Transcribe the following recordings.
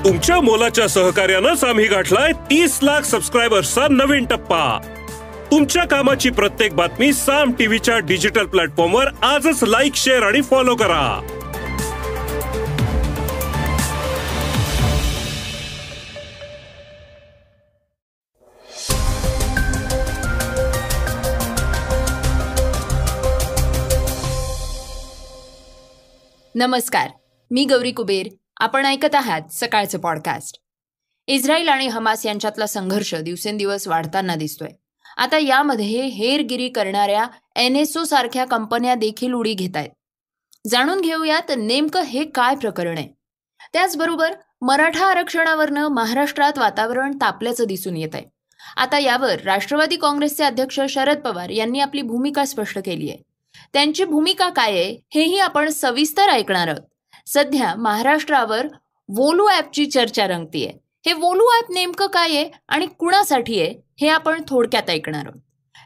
तुमच्या मोलाच्या सहकार्यानंच आम्ही गाठलाय 30 लाख सबस्क्रायबर्सचा नवीन टप्पा। तुमच्या कामाची प्रत्येक बातमी साम टीव्हीच्या डिजिटल प्लॅटफॉर्मवर आजच लाईक, शेअर आणि फॉलो करा। नमस्कार, मी गौरी कुबेर। आपण ऐकत आहात सकाळचं पॉडकास्ट। इस्रायल आणि हमास यांच्यातला संघर्ष दिवसेंदिवस वाढताना दिसतोय। आता यामध्ये हेरगिरी करणाऱ्या NSO सारख्या कंपन्या देखील उडी घेत आहेत। जाणून घेऊयात नेमकं हे काय प्रकरण आहे। त्याचबरोबर मराठा आरक्षणावरनं महाराष्ट्रात वातावरण तापल्याचं दिसून येत आहे। आता यावर राष्ट्रवादी काँग्रेसचे अध्यक्ष शरद पवार यांनी आपली भूमिका स्पष्ट केली आहे। त्यांची भूमिका काय आहे हेही आपण सविस्तर ऐकणार आहोत। सध्या महाराष्ट्रावर वोलू ॲपची चर्चा रंगतीये। हे वोलू ॲप नेमकं काय आहे आणि कुणासाठी आहे हे आपण थोडक्यात ऐकणार आहोत।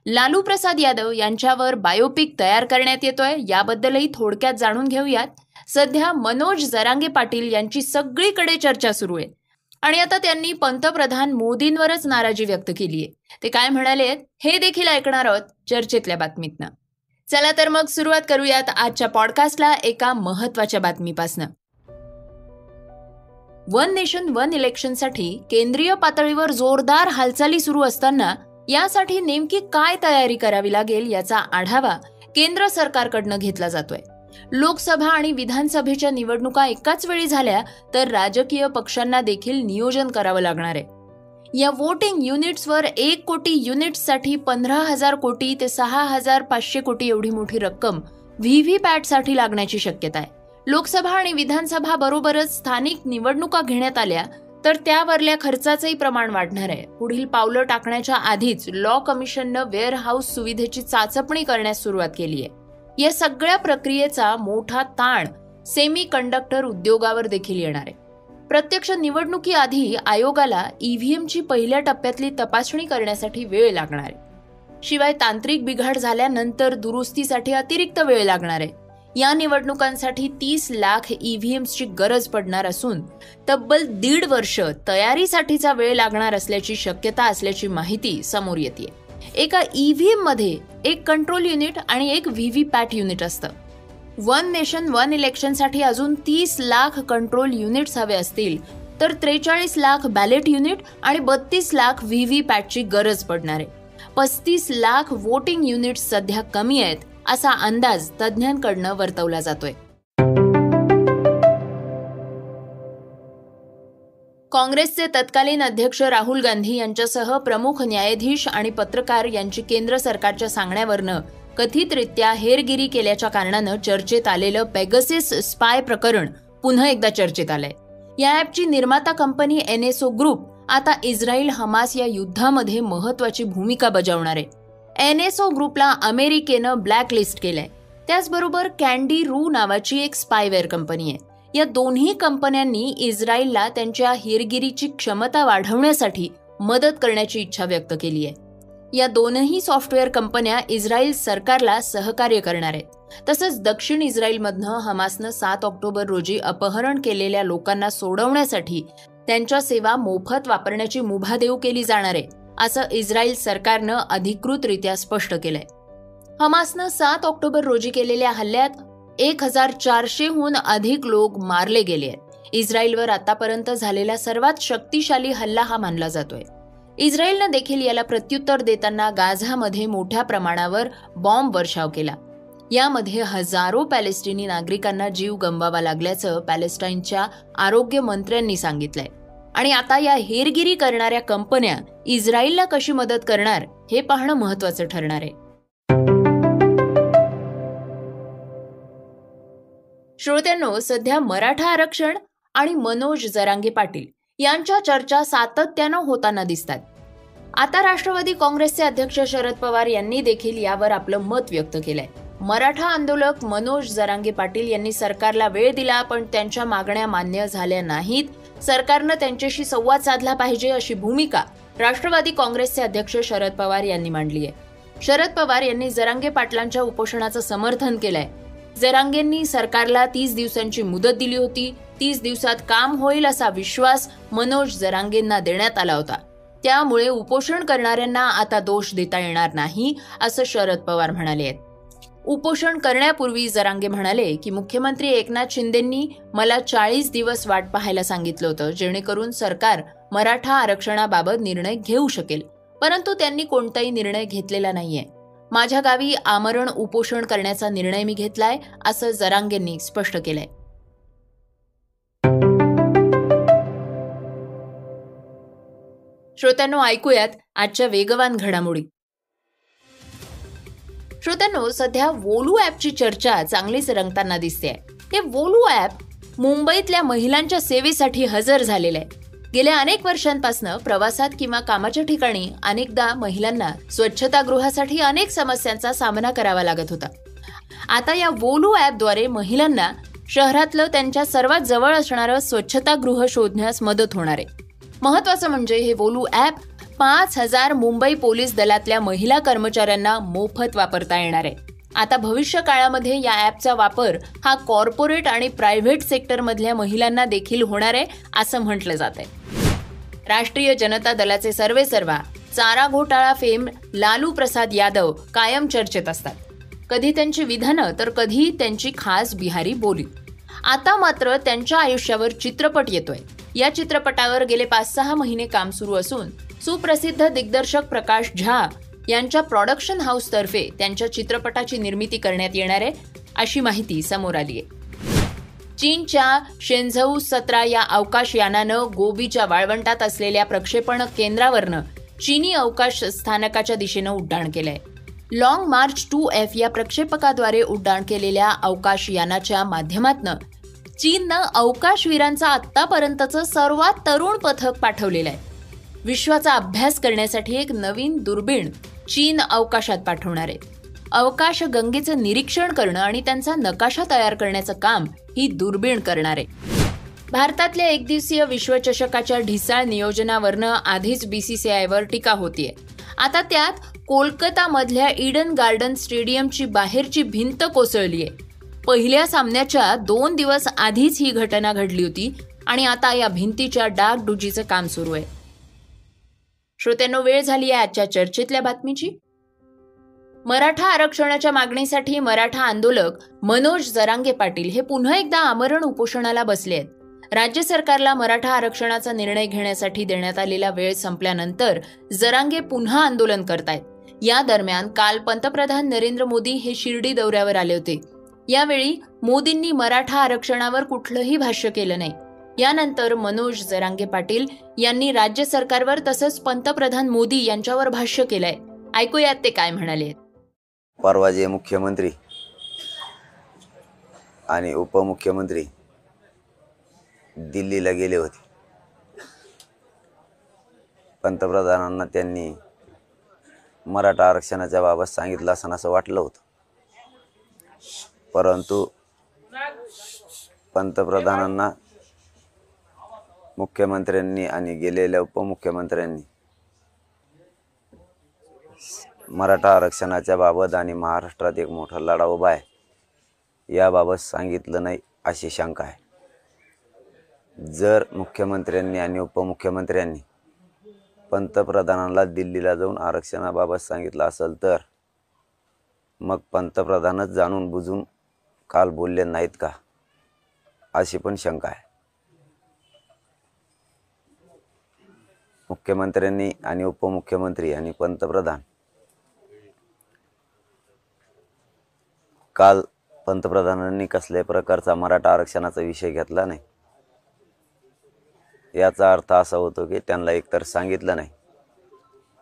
लालू प्रसाद यादव यांच्यावर बायोपिक तयार करण्यात येतोय, याबद्दलही थोडक्यात जाणून घेऊयात। सध्या मनोज जरांगे पाटील यांची सगळीकडे चर्चा सुरू आहे आणि आता त्यांनी पंतप्रधान मोदींवरच नाराजी व्यक्त केली आहे। ते काय म्हणाले हे देखील ऐकणार आहोत चर्चेतल्या बातमीतनं। चला तर मग सुरुवात करूयात आजच्या पॉडकास्टला एका महत्त्वाच्या बातमीपासनं। वन नेशन वन इलेक्शनसाठी केंद्रीय पातळीवर जोरदार हालचाली सुरू असताना यासाठी नेमकी काय तयारी करावी लागेल याचा आढावा केंद्र सरकारकडनं घेतला जातोय। लोकसभा आणि विधानसभेच्या निवडणुका एकाच वेळी झाल्या तर राजकीय पक्षांना देखील नियोजन करावं लागणार आहे। या वोटिंग युनिट्सवर 1 कोटी युनिट्ससाठी 15,000 कोटी ते 6,500 कोटी एवढी मोठी रक्कम व्हीव्हीपॅटसाठी लागण्याची शक्यता आहे। लोकसभा आणि विधानसभा बरोबरच स्थानिक निवडणुका घेण्यात आल्या तर त्यावरल्या खर्चाचंही प्रमाण वाढणार आहे। पुढील पावलं टाकण्याच्या आधीच लॉ कमिशननं वेअरहाऊस सुविधेची चाचपणी करण्यास सुरुवात केली आहे। या सगळ्या प्रक्रियेचा मोठा ताण सेमी कंडक्टर उद्योगावर देखील येणार आहे। प्रत्यक्ष निवडणुकीआधी आयोगाला ईव्हीएमची पहिल्या टप्प्यातली तपासणी करण्यासाठी वेळ लागणार आहे। शिवाय तांत्रिक बिघाड झाल्यानंतर दुरुस्तीसाठी अतिरिक्त वेळ लागणार आहे। या निवडणुकांसाठी 30 लाख ईव्हीएम्सची गरज पडणार असून तब्बल 1.5 वर्ष तयारीसाठीचा वेळ लागणार असल्याची शक्यता असल्याची माहिती समोर येते। एका ईव्हीएम मध्ये एक कंट्रोल युनिट आणि एक व्हीव्हीपॅट युनिट असतं। वन नेशन वन इलेक्शनसाठी अजून 30 लाख कंट्रोल युनिट्स हवे असतील तर 43 लाख बॅलेट युनिट आणि 32 लाख व्हीव्हीपॅटची गरज पडणार आहे। 35 लाख वोटिंग युनिट्स सध्या कमी आहेत असा अंदाज तज्ज्ञांकडनं वर्तवला जातोय। काँग्रेसचे तत्कालीन अध्यक्ष राहुल गांधी यांच्यासह प्रमुख न्यायाधीश आणि पत्रकार यांची केंद्र सरकारच्या सांगण्यावरनं कथितरित्या हेरगिरी केल्याच्या कारणानं चर्चेत आलेलं पेगासस स्पाय प्रकरण पुन्हा एकदा चर्चेत आलंय। या ॲपची निर्माता कंपनी NSO ग्रुप आता इस्रायल हमास या युद्धामध्ये महत्त्वाची भूमिका बजावणार आहे। NSO ग्रुपला अमेरिकेनं ब्लॅकलिस्ट केलंय। त्याचबरोबर कॅन्डी रू नावाची एक स्पायवेअर कंपनी आहे। या दोन्ही कंपन्यांनी इस्रायलला त्यांच्या हेरगिरीची क्षमता वाढवण्यासाठी मदत करण्याची इच्छा व्यक्त केली आहे। या दोनही सॉफ्टवेअर कंपन्या इस्रायल सरकारला सहकार्य करणार आहेत। तसंच दक्षिण इस्रायलमधनं हमासनं 7 ऑक्टोबर रोजी अपहरण केलेल्या लोकांना सोडवण्यासाठी त्यांच्या सेवा मोफत वापरण्याची मुभा देऊ केली जाणार आहे असं इस्रायल सरकारनं अधिकृतरित्या स्पष्ट केलंय। हमासनं 7 ऑक्टोबर रोजी केलेल्या हल्ल्यात 1400हून अधिक लोक मारले गेले आहेत। इस्रायलवर आतापर्यंत झालेला सर्वात शक्तिशाली हल्ला हा मानला जातोय। इस्रायलनं देखील याला प्रत्युत्तर देताना गाझामध्ये मोठ्या प्रमाणावर बॉम्ब वर्षाव केला। यामध्ये हजारो पॅलेस्टिनी नागरिकांना जीव गमवावा लागल्याचं पॅलेस्टाईनच्या आरोग्य मंत्र्यांनी सांगितलंय। आणि आता या हेरगिरी करणाऱ्या कंपन्या इस्रायलला कशी मदत करणार हे पाहणं महत्त्वाचं ठरणार आहे। श्रोत्यांनो, सध्या मराठा आरक्षण आणि मनोज जरांगे पाटील यांच्या चर्चा सातत्यानं होताना दिसतात। आता राष्ट्रवादी काँग्रेसचे अध्यक्ष शरद पवार यांनी देखील यावर आपलं मत व्यक्त केलंय। मराठा आंदोलक मनोज जरांगे पाटील यांनी सरकारला वेळ दिला पण त्यांच्या मागण्या मान्य झाल्या नाहीत। सरकारनं त्यांच्याशी संवाद साधला पाहिजे अशी भूमिका राष्ट्रवादी काँग्रेसचे अध्यक्ष शरद पवार यांनी मांडली आहे। शरद पवार यांनी जरांगे पाटलांच्या उपोषणाचं समर्थन केलंय। जरांगेंनी सरकारला 30 दिवसांची मुदत दिली होती. 30 दिवसात काम होईल असा विश्वास मनोज जरांगेंना देण्यात आला होता. त्यामुळे उपोषण करणाऱ्यांना आता दोष देता येणार नाही, असं शरद पवार म्हणाले आहेत. उपोषण करण्यापूर्वी जरांगे म्हणाले की मुख्यमंत्री एकनाथ शिंदेंनी मला 40 दिवस वाट पाहायला सांगितलं होतं, जेणेकरून सरकार मराठा आरक्षणाबाबत निर्णय घेऊ शकेल. परंतु त्यांनी कोणताही निर्णय घेतलेला नाहीये. माझ्या गावी आमरण उपोषण करण्याचा निर्णय मी घेतलाय, असं जरांगेंनी स्पष्ट केलंय. श्रोत्यांनो, ऐकूयात आजच्या वेगवान घडामोडी. श्रोत्यांनो, सध्या वोलू ॲपची चर्चा चांगलीच रंगताना दिसते. हे वोलू ॲप मुंबईतल्या महिलांच्या सेवेसाठी हजर झालेलं आहे. गेल्या अनेक वर्षांपासून प्रवासात किंवा कामाच्या ठिकाणी अनेकदा महिलांना स्वच्छतागृहासाठी अनेक समस्यांचा सामना करावा लागत होता. आता या वोलू ॲपद्वारे महिलांना शहरातलं त्यांच्या सर्वात जवळ असणारं स्वच्छतागृह शोधण्यास मदत होणार आहे. महत्वाचं म्हणजे हे वोलू ॲप 5,000 मुंबई पोलीस दलातल्या महिला कर्मचाऱ्यांना मोफत वापरता येणार आहे. आता भविष्य काळामध्ये या ॲपचा वापर हा कॉर्पोरेट आणि प्रायव्हेट सेक्टरमधल्या महिलांना देखील होणार आहे, असं म्हटलं जात आहे. राष्ट्रीय जनता दलाचे सर्वेसर्वा चारा घोटाळा फेम लालू प्रसाद यादव कायम चर्चेत असतात. कधी त्यांची विधानं तर कधी त्यांची खास बिहारी बोली. आता मात्र त्यांच्या आयुष्यावर चित्रपट येतोय. या चित्रपटावर गेले 5-6 महिने काम सुरू असून सुप्रसिद्ध दिग्दर्शक प्रकाश झा यांच्या प्रोडक्शन हाऊसतर्फे त्यांच्या चित्रपटाची निर्मिती करण्यात येणार आहे, अशी माहिती समोर आली आहे. चीनच्या शेंझऊ 17 या अवकाश यानानं गोबीच्या वाळवंटात असलेल्या प्रक्षेपण केंद्रावरनं चीनी अवकाश स्थानकाच्या दिशेनं उड्डाण केलंय. लॉंग मार्च 2F या प्रक्षेपकाद्वारे उड्डाण केलेल्या अवकाश यानाच्या माध्यमातनं चीननं अवकाशवीरांचं आतापर्यंतचं सर्वात तरुण पथक पाठवलेलं आहे. विश्वाचा अभ्यास करण्यासाठी एक नवीन दुर्बीण चीन अवकाशात पाठवणार आहे. अवकाश गंगेचं निरीक्षण करणं आणि त्यांचा नकाशा तयार करण्याचं काम ही दुर्बीण करणार आहे. भारतातल्या एकदिवसीय विश्वचषकाच्या ढिसाळ नियोजनावरनं आधीच BCCIवर टीका होतीये. आता त्यात कोलकातामधल्या ईडन गार्डन स्टेडियमची बाहेरची भिंत कोसळलीये. पहिल्या सामन्याच्या 2 दिवस आधीच ही घटना घडली होती आणि आता या भिंतीच्या डागडुजीचं काम सुरू आहे. श्रोत्यांनो, वेळ झाली आहे आजच्या चर्चेतल्या बातमीची. मराठा आरक्षणाच्या मागणीसाठी मराठा आंदोलक मनोज जरांगे पाटील हे पुन्हा एकदा आमरण उपोषणाला बसले आहेत. राज्य सरकारला मराठा आरक्षणाचा निर्णय घेण्यासाठी देण्यात आलेला वेळ संपल्यानंतर जरांगे पुन्हा आंदोलन करतायत. या दरम्यान काल पंतप्रधान नरेंद्र मोदी हे शिर्डी दौऱ्यावर आले होते. यावेळी मोदींनी मराठा आरक्षणावर कुठलंही भाष्य केलं नाही. यानंतर मनोज जरांगे पाटील यांनी राज्य सरकारवर तसंच पंतप्रधान मोदी यांच्यावर भाष्य केलंय. ऐकूयात ते काय म्हणाले. परवा जे मुख्यमंत्री आणि उपमुख्यमंत्री दिल्लीला गेले होते, पंतप्रधानांना त्यांनी मराठा आरक्षणाच्या बाबत सांगितलं असं वाटलं होतं. परंतु पंतप्रधानांना मुख्यमंत्र्यांनी आणि गेलेल्या उपमुख्यमंत्र्यांनी मराठा आरक्षणाच्या बाबत आणि महाराष्ट्रात एक मोठा लढा उभा आहे याबाबत सांगितलं नाही, अशी शंका आहे. जर मुख्यमंत्र्यांनी आणि उपमुख्यमंत्र्यांनी पंतप्रधानांना दिल्लीला जाऊन आरक्षणाबाबत सांगितलं असेल तर मग पंतप्रधानच जाणून बुजून काल बोलले नाहीत का, अशी पण शंका आहे. मुख्यमंत्र्यांनी आणि उपमुख्यमंत्री आणि पंतप्रधान काल पंतप्रधानांनी कसल्याही प्रकारचा मराठा आरक्षणाचा विषय घेतला नाही. याचा अर्थ असा होतो की त्यांना एकतर सांगितलं नाही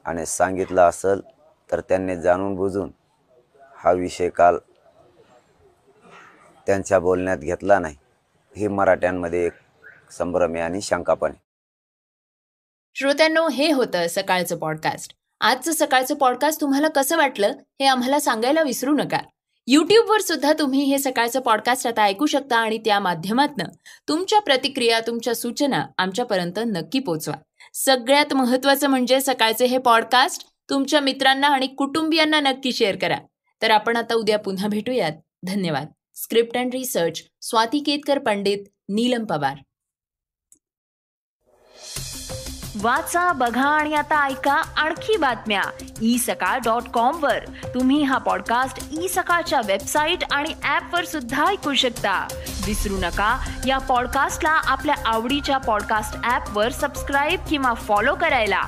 आणि सांगितलं असेल तर त्यांनी जाणून बुजून हा विषय काल त्यांच्या बोलण्यात घेतला नाही. ही मराठ्यांमध्ये एक संभ्रम आहे आणि शंका पण आहे. श्रोत्यांनो, हे होतं सकाळचं पॉडकास्ट. आजचं सकाळचं पॉडकास्ट तुम्हाला कसं वाटलं हे आम्हाला सांगायला विसरू नका. यूट्यूबवर सुद्धा तुम्ही हे सकाळचं पॉडकास्ट आता ऐकू शकता आणि त्या माध्यमातून तुमच्या प्रतिक्रिया, तुमच्या सूचना आमच्यापर्यंत नक्की पोचवा. सगळ्यात महत्त्वाचं म्हणजे सकाळचे हे पॉडकास्ट तुमच्या मित्रांना आणि कुटुंबियांना नक्की शेअर करा. तर आपण आता उद्या पुन्हा भेटूयात. धन्यवाद. Script and research Swati Ketkar Pandit, Neelam Pawar. वाचा, बघा आणि आता ऐका आणखी बातम्या isakal.com वर. तुम्ही हा पॉडकास्ट isakal वेबसाईट आणि ऍप वर सुद्धा ऐकू शकता. विसरू नका, या पॉडकास्टला आपल्या आवडीच्या पॉडकास्ट ऍप वर सबस्क्राईब किंवा फॉलो करायला.